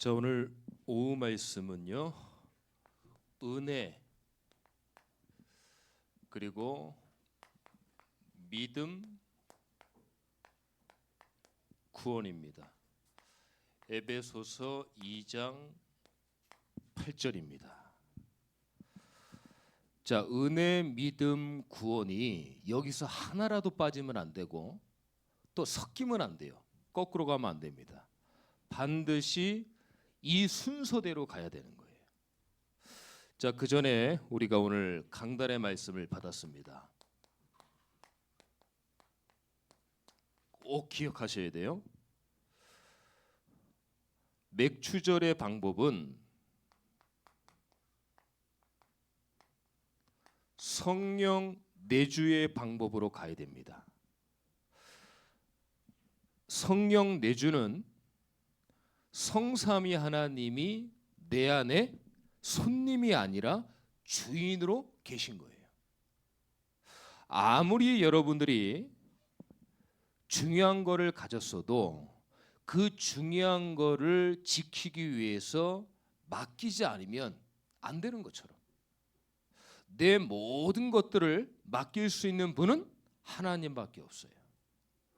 자, 오늘 오후 말씀은요, 은혜 그리고 믿음 구원입니다. 에베소서 2장 8절입니다. 자, 은혜, 믿음, 구원이 여기서 하나라도 빠지면 안 되고 또 섞이면 안 돼요. 거꾸로 가면 안 됩니다. 반드시 이 순서대로 가야 되는 거예요. 자, 그 전에 우리가 오늘 강단의 말씀을 받았습니다. 꼭 기억하셔야 돼요. 맥추절의 방법은 성령 내주의 방법으로 가야 됩니다. 성령 내주는 성삼위 하나님이 내 안에 손님이 아니라 주인으로 계신 거예요. 아무리 여러분들이 중요한 거를 가졌어도 그 중요한 거를 지키기 위해서 맡기지 않으면 안 되는 것처럼 내 모든 것들을 맡길 수 있는 분은 하나님밖에 없어요.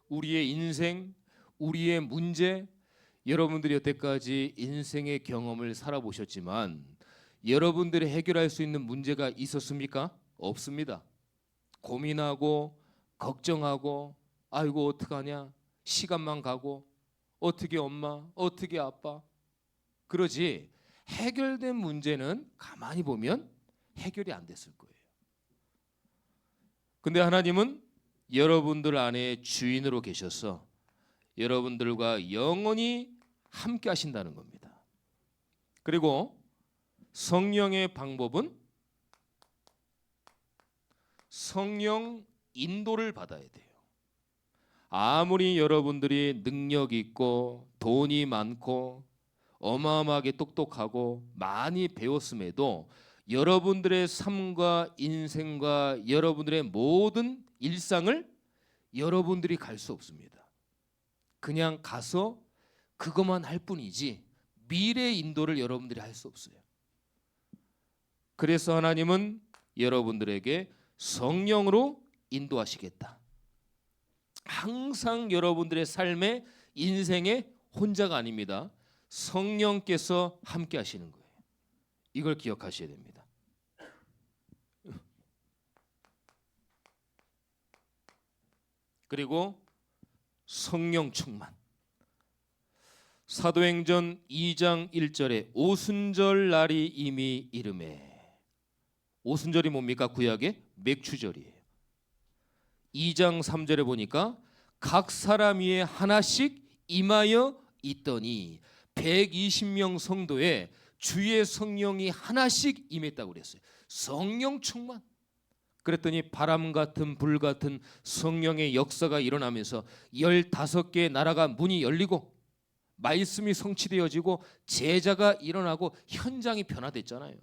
우리의 인생, 우리의 문제, 여러분들이 여태까지 인생의 경험을 살아보셨지만 여러분들이 해결할 수 있는 문제가 있었습니까? 없습니다. 고민하고 걱정하고 아이고 어떡하냐, 시간만 가고 어떻게 엄마, 어떻게 아빠, 그러지 해결된 문제는 가만히 보면 해결이 안 됐을 거예요. 근데 하나님은 여러분들 안에 주인으로 계셔서 여러분들과 영원히 함께 하신다는 겁니다. 그리고 성령의 방법은 성령 인도를 받아야 돼요. 아무리 여러분들이 능력 있고 돈이 많고 어마어마하게 똑똑하고 많이 배웠음에도 여러분들의 삶과 인생과 여러분들의 모든 일상을 여러분들이 갈 수 없습니다. 그냥 가서 그것만 할 뿐이지 미래 인도를 여러분들이 할 수 없어요. 그래서 하나님은 여러분들에게 성령으로 인도하시겠다. 항상 여러분들의 삶의 인생에 혼자가 아닙니다. 성령께서 함께 하시는 거예요. 이걸 기억하셔야 됩니다. 그리고 성령 충만. 사도행전 2장 1절에 오순절 날이 이미 이르매. 오순절이 뭡니까? 구약의 맥추절이에요. 2장 3절에 보니까 각 사람 위에 하나씩 임하여 있더니 120명 성도에 주의 성령이 하나씩 임했다고 그랬어요. 성령 충만. 그랬더니 바람 같은 불 같은 성령의 역사가 일어나면서 15개의 나라가 문이 열리고 말씀이 성취되어지고 제자가 일어나고 현장이 변화됐잖아요.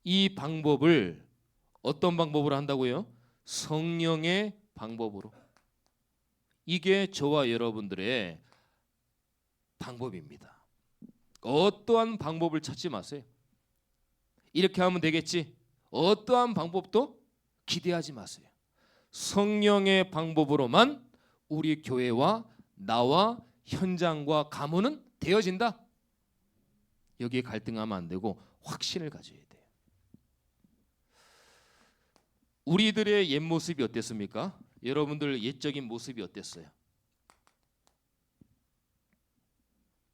이 방법을 어떤 방법으로 한다고요? 성령의 방법으로. 이게 저와 여러분들의 방법입니다. 어떠한 방법을 찾지 마세요. 이렇게 하면 되겠지. 어떠한 방법도 기대하지 마세요. 성령의 방법으로만 우리 교회와 나와 현장과 가문은 되어진다. 여기에 갈등하면 안 되고 확신을 가져야 돼요. 우리들의 옛 모습이 어땠습니까? 여러분들 옛적인 모습이 어땠어요?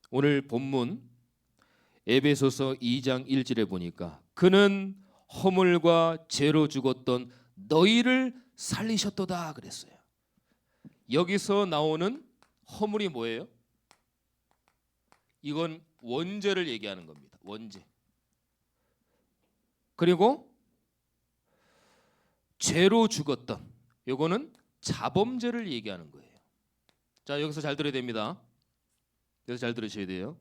오늘 본문 에베소서 2장 1절에 보니까 그는 허물과 죄로 죽었던 너희를 살리셨도다 그랬어요. 여기서 나오는 허물이 뭐예요? 이건 원죄를 얘기하는 겁니다. 원죄. 그리고 죄로 죽었던 이거는 자범죄를 얘기하는 거예요. 자, 여기서 잘 들어야 됩니다. 여기서 잘 들으셔야 돼요.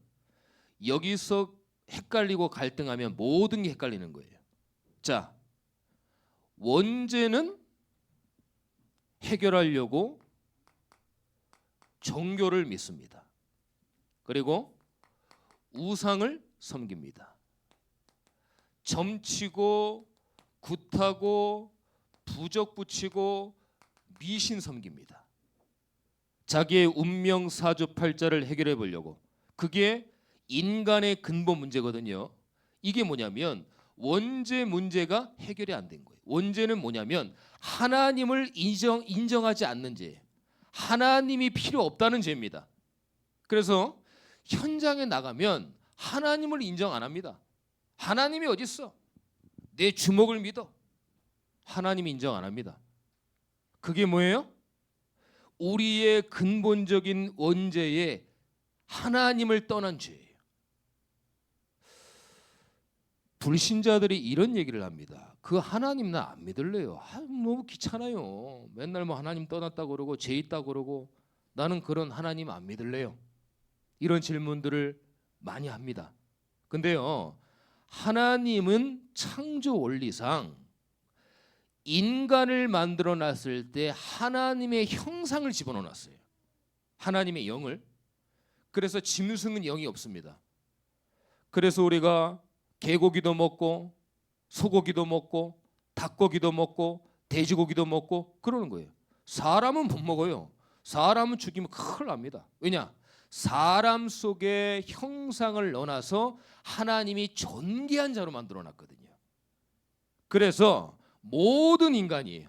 여기서 헷갈리고 갈등하면 모든 게 헷갈리는 거예요. 자, 원죄는 해결하려고 종교를 믿습니다. 그리고 우상을 섬깁니다. 점치고 굿하고 부적 붙이고 미신 섬깁니다. 자기의 운명 사주팔자를 해결해 보려고. 그게 인간의 근본 문제거든요. 이게 뭐냐면 원죄 문제가 해결이 안 된 거예요. 원죄는 뭐냐면 하나님을 인정하지 않는 죄예요. 하나님이 필요 없다는 죄입니다. 그래서 현장에 나가면 하나님을 인정 안 합니다. 하나님이 어디 있어? 내 주먹을 믿어. 하나님 인정 안 합니다. 그게 뭐예요? 우리의 근본적인 원죄에 하나님을 떠난 죄예요. 불신자들이 이런 얘기를 합니다. 그 하나님 나 안 믿을래요. 너무 귀찮아요. 맨날 뭐 하나님 떠났다고 그러고 죄 있다고 그러고 나는 그런 하나님 안 믿을래요. 이런 질문들을 많이 합니다. 근데요, 하나님은 창조 원리상 인간을 만들어 놨을 때 하나님의 형상을 집어넣어 놨어요. 하나님의 영을. 그래서 짐승은 영이 없습니다. 그래서 우리가 개고기도 먹고 소고기도 먹고 닭고기도 먹고 돼지고기도 먹고 그러는 거예요. 사람은 못 먹어요. 사람은 죽이면 큰일 납니다. 왜냐? 사람 속에 형상을 넣어놔서 하나님이 존귀한 자로 만들어 놨거든요. 그래서 모든 인간이에요.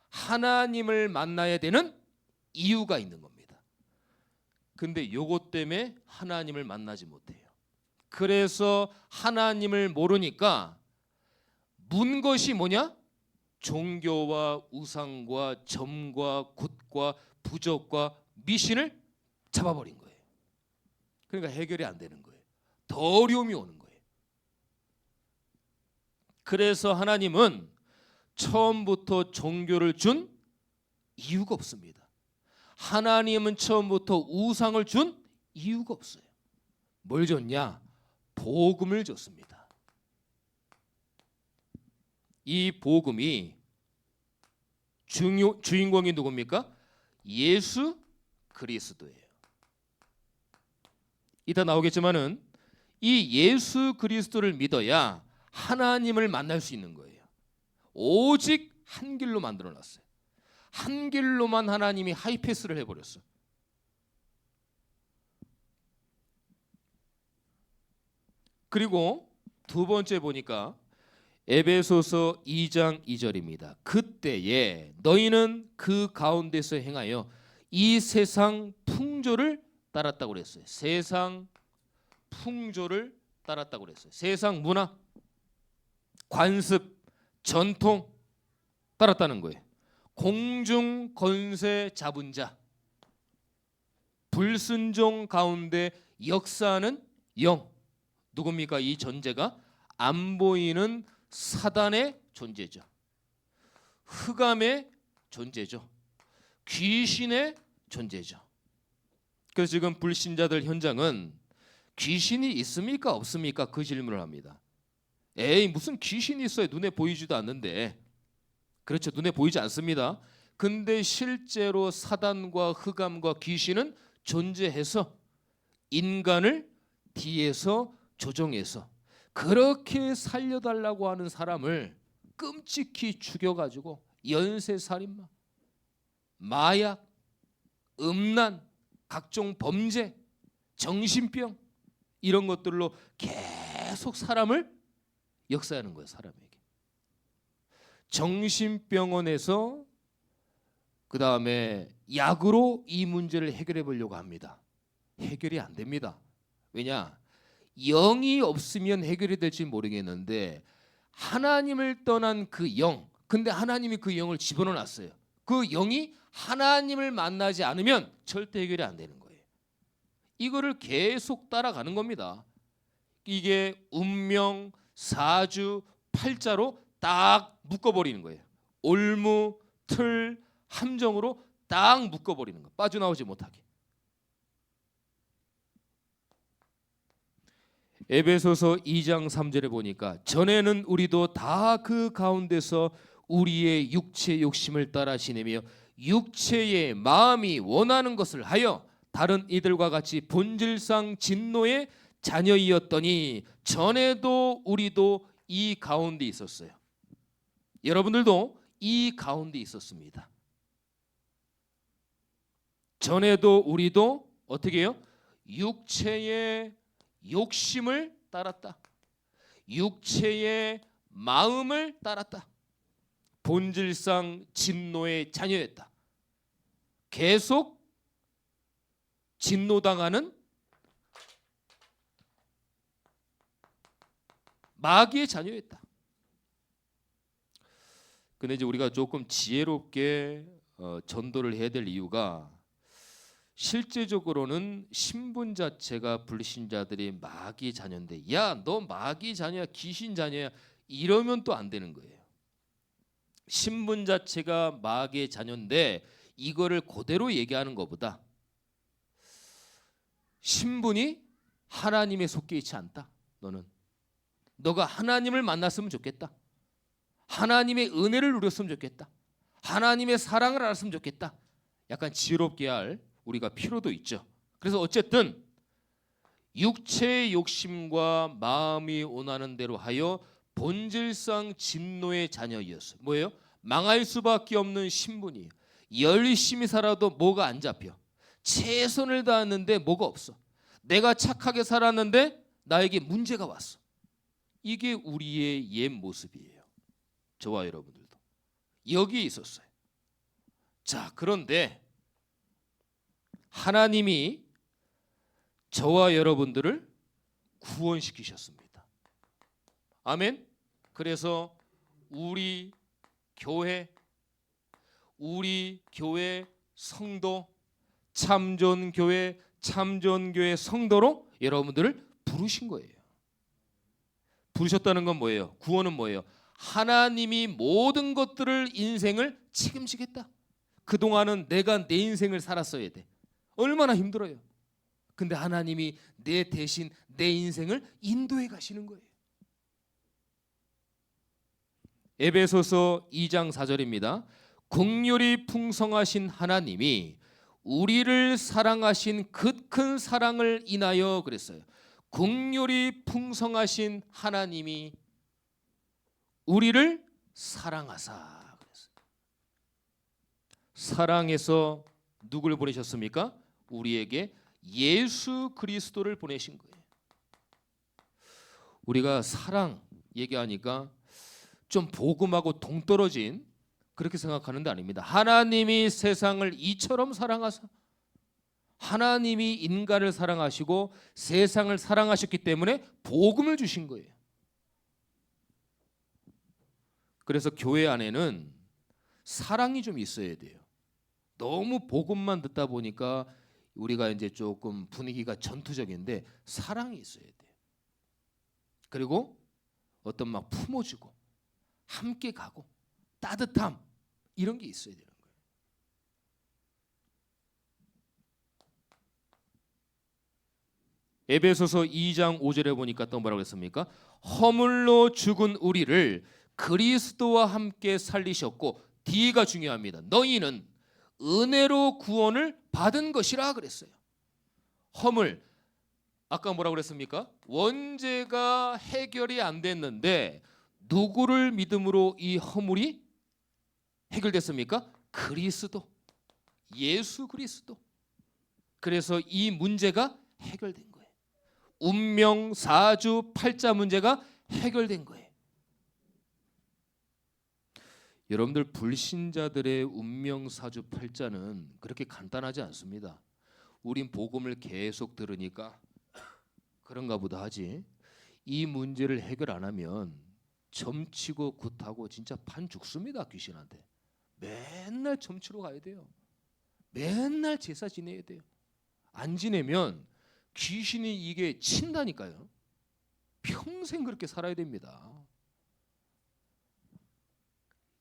하나님을 만나야 되는 이유가 있는 겁니다. 근데 요것 때문에 하나님을 만나지 못해요. 그래서 하나님을 모르니까 문 것이 뭐냐? 종교와 우상과 점과 굿과 부적과 미신을 잡아버린 거예요. 그러니까 해결이 안 되는 거예요. 더 어려움이 오는 거예요. 그래서 하나님은 처음부터 종교를 준 이유가 없습니다. 하나님은 처음부터 우상을 준 이유가 없어요. 뭘 줬냐? 복음을 줬습니다. 이 복음이 주인공이 누굽니까? 예수 그리스도예요. 이따 나오겠지만은 이 예수 그리스도를 믿어야 하나님을 만날 수 있는 거예요. 오직 한 길로 만들어 놨어요. 한 길로만 하나님이 하이패스를 해버렸어. 그리고 두 번째 보니까 에베소서 2장 2절입니다. 그때에 너희는 그 가운데서 행하여 이 세상 풍조를 따랐다고 그랬어요. 세상 풍조를 따랐다고 그랬어요. 세상 문화, 관습, 전통 따랐다는 거예요. 공중 권세 잡은 자, 불순종 가운데 역사하는 영. 누굽니까? 이 존재가 안 보이는 사단의 존재죠. 흑암의 존재죠. 귀신의 존재죠. 그래서 지금 불신자들 현장은 귀신이 있습니까? 없습니까? 그 질문을 합니다. 에이, 무슨 귀신이 있어요? 눈에 보이지도 않는데. 그렇죠. 눈에 보이지 않습니다. 근데 실제로 사단과 흑암과 귀신은 존재해서 인간을 뒤에서 조종해서 그렇게 살려달라고 하는 사람을 끔찍히 죽여가지고 연쇄살인마, 마약, 음란, 각종 범죄, 정신병 이런 것들로 계속 사람을 역사하는 거예요. 사람에게. 정신병원에서 그 다음에 약으로 이 문제를 해결해 보려고 합니다. 해결이 안 됩니다. 왜냐? 영이 없으면 해결이 될지 모르겠는데 하나님을 떠난 그 영, 근데 하나님이 그 영을 집어넣어 놨어요. 그 영이 하나님을 만나지 않으면 절대 해결이 안 되는 거예요. 이거를 계속 따라가는 겁니다. 이게 운명, 사주, 팔자로 딱 묶어버리는 거예요. 올무, 틀, 함정으로 딱 묶어버리는 거예요. 빠져나오지 못하게. 에베소서 2장 3절에 보니까 전에는 우리도 다 그 가운데서 우리의 육체 욕심을 따라 지내며 육체의 마음이 원하는 것을 하여 다른 이들과 같이 본질상 진노의 자녀이었더니 전에도 우리도 이 가운데 있었어요. 여러분들도 이 가운데 있었습니다. 전에도 우리도 어떻게 해요? 육체의 욕심을 따랐다. 육체의 마음을 따랐다. 본질상 진노의 자녀였다. 계속 진노당하는 마귀의 자녀였다. 근데 이제 우리가 조금 지혜롭게 전도를 해야 될 이유가 실제적으로는 신분 자체가 불신자들이 마귀의 자녀인데 야, 너 마귀 자녀야, 귀신 자녀야 이러면 또 안 되는 거예요. 신분 자체가 마귀의 자녀인데 이거를 그대로 얘기하는 것보다 신분이 하나님에 속해 있지 않다. 너가 하나님을 만났으면 좋겠다. 하나님의 은혜를 누렸으면 좋겠다. 하나님의 사랑을 알았으면 좋겠다. 약간 지혜롭게 할 우리가 필요도 있죠. 그래서 어쨌든 육체의 욕심과 마음이 원하는 대로 하여 본질상 진노의 자녀이었어요. 뭐예요? 망할 수밖에 없는 신분이에요. 열심히 살아도 뭐가 안 잡혀. 최선을 다했는데 뭐가 없어. 내가 착하게 살았는데 나에게 문제가 왔어. 이게 우리의 옛 모습이에요. 저와 여러분들도 여기에 있었어요. 자, 그런데 하나님이 저와 여러분들을 구원시키셨습니다. 아멘. 그래서 우리 교회 성도, 참전교회 성도로 여러분들을 부르신 거예요. 부르셨다는 건 뭐예요? 구원은 뭐예요? 하나님이 모든 것들을 인생을 책임지겠다. 그동안은 내가 내 인생을 살았어야 돼. 얼마나 힘들어요. 근데 하나님이 내 대신 내 인생을 인도해 가시는 거예요. 에베소서 2장 4절입니다. 긍휼이 풍성하신 하나님이 우리를 사랑하신 그 큰 사랑을 인하여 그랬어요. 긍휼이 풍성하신 하나님이 우리를 사랑하사 그랬어요. 사랑해서 누구를 보내셨습니까? 우리에게 예수 그리스도를 보내신 거예요. 우리가 사랑 얘기하니까 좀 복음하고 동떨어진 그렇게 생각하는 데 아닙니다. 하나님이 세상을 이처럼 사랑하사 하나님이 인간을 사랑하시고 세상을 사랑하셨기 때문에 복음을 주신 거예요. 그래서 교회 안에는 사랑이 좀 있어야 돼요. 너무 복음만 듣다 보니까 우리가 이제 조금 분위기가 전투적인데 사랑이 있어야 돼요. 그리고 어떤 막 품어주고 함께 가고 따뜻함 이런 게 있어야 되는 거예요. 에베소서 2장 5절에 보니까 또 뭐라고 했습니까? 허물로 죽은 우리를 그리스도와 함께 살리셨고 D가 중요합니다. 너희는 은혜로 구원을 받은 것이라 그랬어요. 허물 아까 뭐라고 그랬습니까? 원죄가 해결이 안 됐는데 누구를 믿음으로 이 허물이 해결됐습니까? 그리스도, 예수 그리스도. 그래서 이 문제가 해결된 거예요. 운명 사주 팔자 문제가 해결된 거예요. 여러분들 불신자들의 운명 사주 팔자는 그렇게 간단하지 않습니다. 우린 복음을 계속 들으니까 그런가 보다 하지. 이 문제를 해결 안 하면 점치고 굿하고 진짜 판 죽습니다. 귀신한테. 맨날 점치러 가야 돼요. 맨날 제사 지내야 돼요. 안 지내면 귀신이 이게 친다니까요. 평생 그렇게 살아야 됩니다.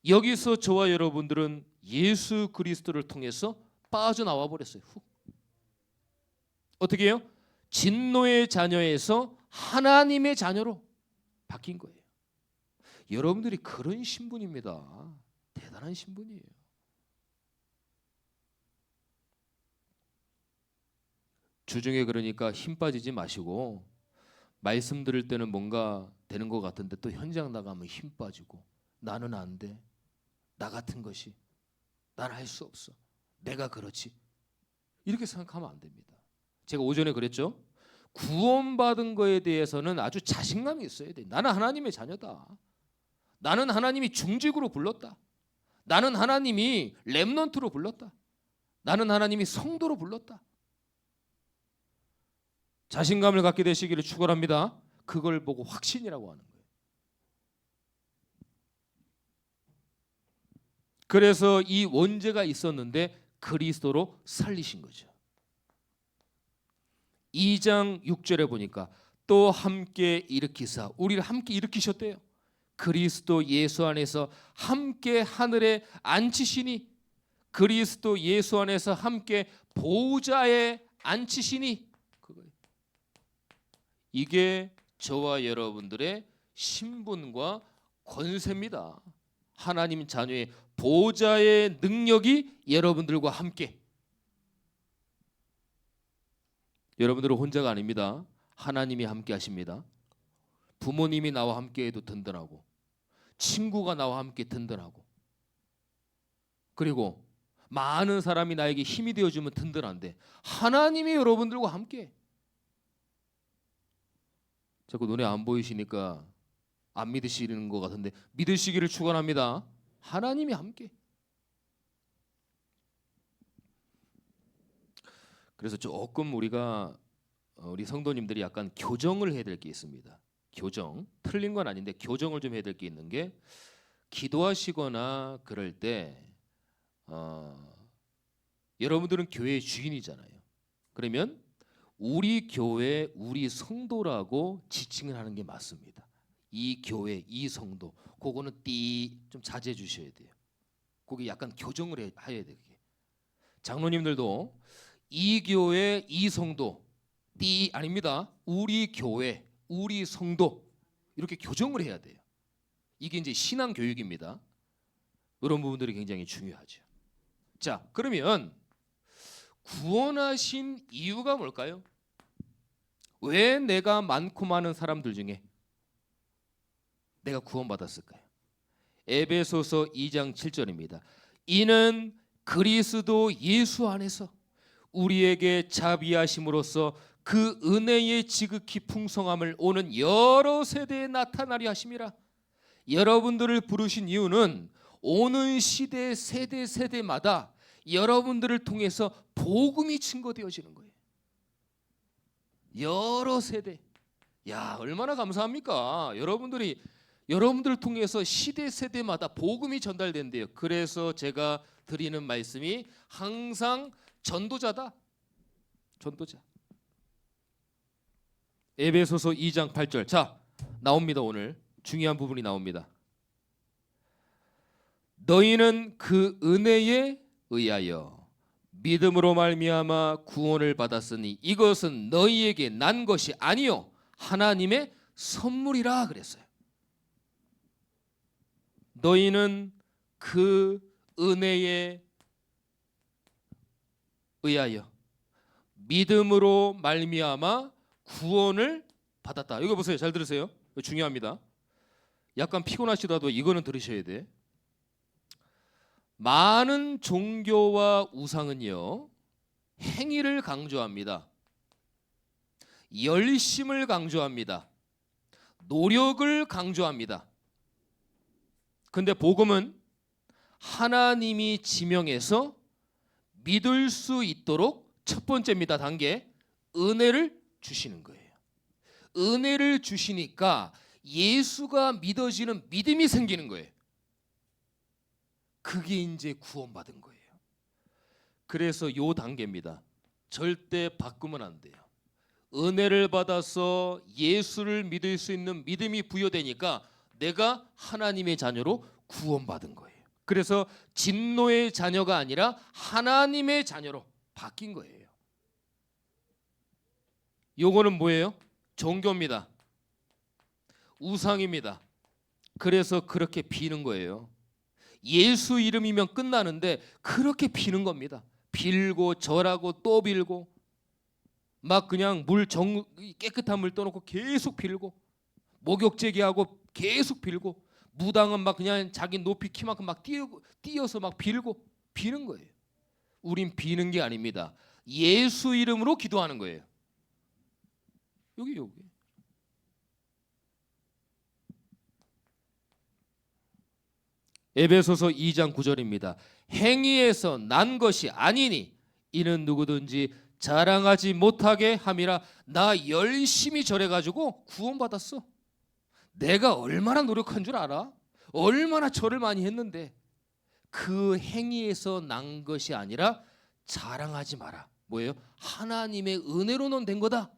여기서 저와 여러분들은 예수 그리스도를 통해서 빠져나와 버렸어요. 훅. 어떻게 해요? 진노의 자녀에서 하나님의 자녀로 바뀐 거예요. 여러분들이 그런 신분입니다. 대단한 신분이에요. 주중에 그러니까 힘 빠지지 마시고 말씀 들을 때는 뭔가 되는 것 같은데 또 현장 나가면 힘 빠지고 나는 안 돼. 나 같은 것이. 난 할 수 없어. 내가 그렇지. 이렇게 생각하면 안 됩니다. 제가 오전에 그랬죠. 구원받은 거에 대해서는 아주 자신감이 있어야 돼. 나는 하나님의 자녀다. 나는 하나님이 중직으로 불렀다. 나는 하나님이 렘넌트로 불렀다. 나는 하나님이 성도로 불렀다. 자신감을 갖게 되시기를 축원합니다. 그걸 보고 확신이라고 하는 거예요. 그래서 이 원죄가 있었는데 그리스도로 살리신 거죠. 2장 6절에 보니까 또 함께 일으키사, 우리를 함께 일으키셨대요. 그리스도 예수 안에서 함께 하늘에 앉히시니, 그리스도 예수 안에서 함께 보좌에 앉히시니, 그거예요. 이게 저와 여러분들의 신분과 권세입니다. 하나님 자녀의 보좌의 능력이 여러분들과 함께. 여러분들은 혼자가 아닙니다. 하나님이 함께 하십니다. 부모님이 나와 함께해도 든든하고, 친구가 나와 함께 든든하고, 그리고 많은 사람이 나에게 힘이 되어주면 든든한데 하나님이 여러분들과 함께. 자꾸 눈에 안 보이시니까 안 믿으시는 것 같은데 믿으시기를 축원합니다. 하나님이 함께. 그래서 조금 우리가 우리 성도님들이 약간 교정을 해야 될 게 있습니다. 교정, 틀린 건 아닌데 교정을 좀 해야 될 게 있는 게, 기도하시거나 그럴 때 여러분들은 교회의 주인이잖아요. 그러면 우리 교회, 우리 성도라고 지칭을 하는 게 맞습니다. 이 교회, 이 성도, 그거는 좀 자제해 주셔야 돼요. 그게 약간 교정을 해야 돼요. 장로님들도 이 교회, 이 성도, 아닙니다. 우리 교회, 우리 성도, 이렇게 교정을 해야 돼요. 이게 이제 신앙 교육입니다. 이런 부분들이 굉장히 중요하죠. 자, 그러면 구원하신 이유가 뭘까요? 왜 내가 많고 많은 사람들 중에 내가 구원받았을까요? 에베소서 2장 7절입니다. 이는 그리스도 예수 안에서 우리에게 자비하심으로써 그 은혜의 지극히 풍성함을 오는 여러 세대에 나타나려 하심이라. 여러분들을 부르신 이유는 오는 시대, 세대마다 여러분들을 통해서 복음이 증거되어지는 거예요. 여러 세대. 야, 얼마나 감사합니까? 여러분들을 통해서 시대, 세대마다 복음이 전달된대요. 그래서 제가 드리는 말씀이 항상 전도자다. 전도자. 에베소서 2장 8절. 자, 나옵니다. 오늘 중요한 부분이 나옵니다. 너희는 그 은혜에 의하여 믿음으로 말미암아 구원을 받았으니 이것은 너희에게 난 것이 아니요 하나님의 선물이라 그랬어요. 너희는 그 은혜에 의하여 믿음으로 말미암아 구원을 받았다. 이거 보세요. 잘 들으세요. 중요합니다. 약간 피곤하시더라도 이거는 들으셔야 돼. 많은 종교와 우상은요, 행위를 강조합니다. 열심을 강조합니다. 노력을 강조합니다. 근데 복음은 하나님이 지명해서 믿을 수 있도록 첫 번째입니다. 단계, 은혜를 주시는 거예요. 은혜를 주시니까 예수가 믿어지는 믿음이 생기는 거예요. 그게 이제 구원받은 거예요. 그래서 요 단계입니다. 절대 바꾸면 안 돼요. 은혜를 받아서 예수를 믿을 수 있는 믿음이 부여되니까 내가 하나님의 자녀로 구원받은 거예요. 그래서 진노의 자녀가 아니라 하나님의 자녀로 바뀐 거예요. 요거는 뭐예요? 종교입니다. 우상입니다. 그래서 그렇게 비는 거예요. 예수 이름이면 끝나는데 그렇게 비는 겁니다. 빌고 절하고 또 빌고. 막 그냥 깨끗한 물 떠놓고 계속 빌고, 목욕제기하고 계속 빌고, 무당은 막 그냥 자기 높이 키만큼 막 뛰어서 막 빌고 비는 거예요. 우린 비는 게 아닙니다. 예수 이름으로 기도하는 거예요. 여기. 에베소서 2장 9절입니다. 행위에서 난 것이 아니니 이는 누구든지 자랑하지 못하게 함이라. 나 열심히 절해가지고 구원받았어. 내가 얼마나 노력한 줄 알아? 얼마나 절을 많이 했는데. 그 행위에서 난 것이 아니라 자랑하지 마라. 뭐예요? 하나님의 은혜로는 된 거다.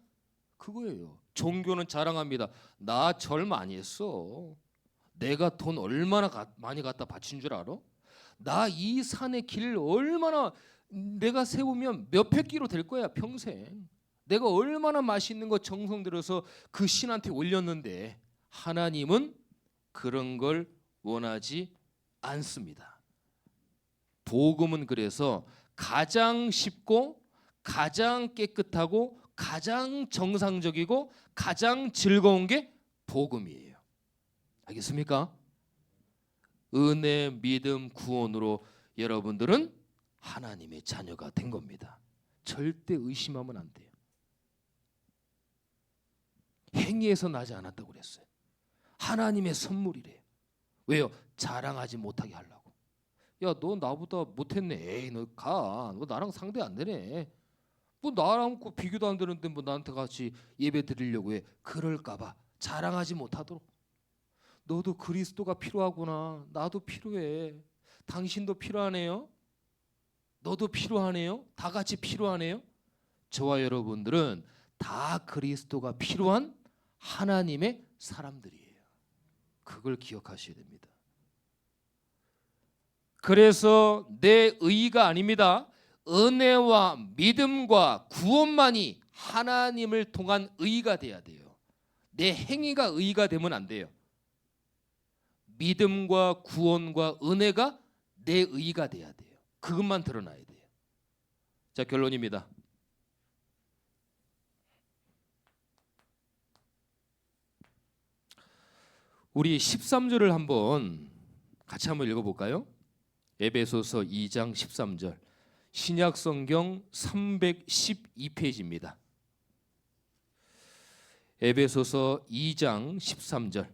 그거예요. 종교는 자랑합니다. 나 절 많이 했어. 내가 돈 얼마나 많이 갖다 바친 줄 알아? 나 이 산의 길 얼마나 내가 세우면 몇백 끼로 될 거야 평생. 내가 얼마나 맛있는 거 정성 들여서 그 신한테 올렸는데. 하나님은 그런 걸 원하지 않습니다. 복음은 그래서 가장 쉽고 가장 깨끗하고 가장 정상적이고 가장 즐거운 게 복음이에요. 알겠습니까? 은혜, 믿음, 구원으로 여러분들은 하나님의 자녀가 된 겁니다. 절대 의심하면 안 돼요. 행위에서 나지 않았다고 그랬어요. 하나님의 선물이래요. 왜요? 자랑하지 못하게 하려고. 야, 너 나보다 못했네. 에이, 너 가. 너 나랑 상대 안 되네. 뭐 나랑 비교도 안 되는데 뭐 나한테 같이 예배 드리려고 해. 그럴까 봐 자랑하지 못하도록. 너도 그리스도가 필요하구나. 나도 필요해. 당신도 필요하네요. 너도 필요하네요. 다 같이 필요하네요. 저와 여러분들은 다 그리스도가 필요한 하나님의 사람들이에요. 그걸 기억하셔야 됩니다. 그래서 내 의가 아닙니다. 은혜와 믿음과 구원만이 하나님을 통한 의가 돼야 돼요. 내 행위가 의가 되면 안 돼요. 믿음과 구원과 은혜가 내 의가 돼야 돼요. 그것만 드러나야 돼요. 자, 결론입니다. 우리 13절을 한번 같이 한번 읽어볼까요? 에베소서 2장 13절, 신약성경 312페이지입니다. 에베소서 2장 13절,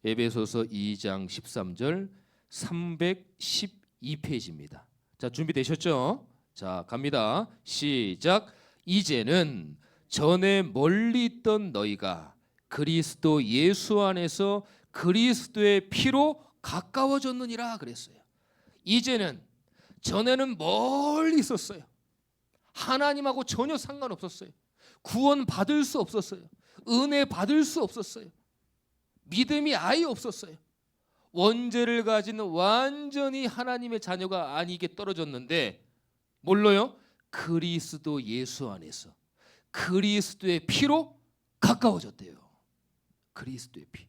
에베소서 2장 13절 312페이지입니다. 자, 준비되셨죠? 자, 갑니다. 시작. 이제는 전에 멀리 있던 너희가 그리스도 예수 안에서 그리스도의 피로 가까워졌느니라 그랬어요. 이제는, 전에는 멀리 있었어요. 하나님하고 전혀 상관없었어요. 구원 받을 수 없었어요. 은혜 받을 수 없었어요. 믿음이 아예 없었어요. 원죄를 가진 완전히 하나님의 자녀가 아니게 떨어졌는데, 뭘로요? 그리스도 예수 안에서 그리스도의 피로 가까워졌대요. 그리스도의 피.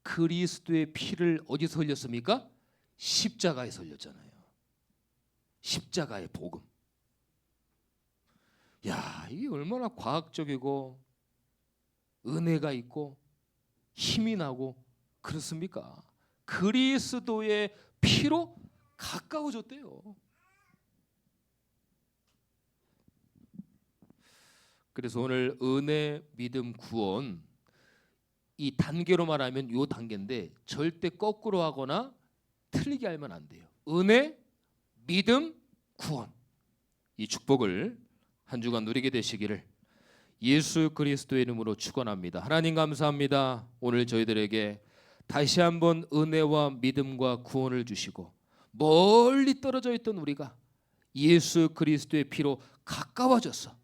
그리스도의 피를 어디서 흘렸습니까? 십자가에서 흘렸잖아요. 십자가의 복음. 야, 이게 얼마나 과학적이고 은혜가 있고 힘이 나고 그렇습니까? 그리스도의 피로 가까워졌대요. 그래서 오늘 은혜, 믿음, 구원, 이 단계로 말하면 이 단계인데 절대 거꾸로 하거나 틀리게 알면 안 돼요. 은혜, 믿음, 구원, 이 축복을 한 주간 누리게 되시기를 예수 그리스도의 이름으로 축원합니다. 하나님 감사합니다. 오늘 저희들에게 다시 한번 은혜와 믿음과 구원을 주시고 멀리 떨어져 있던 우리가 예수 그리스도의 피로 가까워져서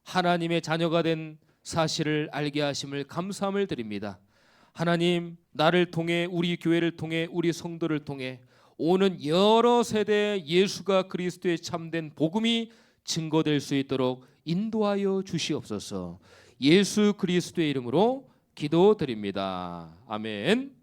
하나님의 자녀가 된 사실을 알게 하심을 감사함을 드립니다. 하나님, 나를 통해, 우리 교회를 통해, 우리 성도를 통해 오는 여러 세대 예수가 그리스도의 참된 복음이 증거될 수 있도록 인도하여 주시옵소서. 예수 그리스도의 이름으로 기도드립니다. 아멘.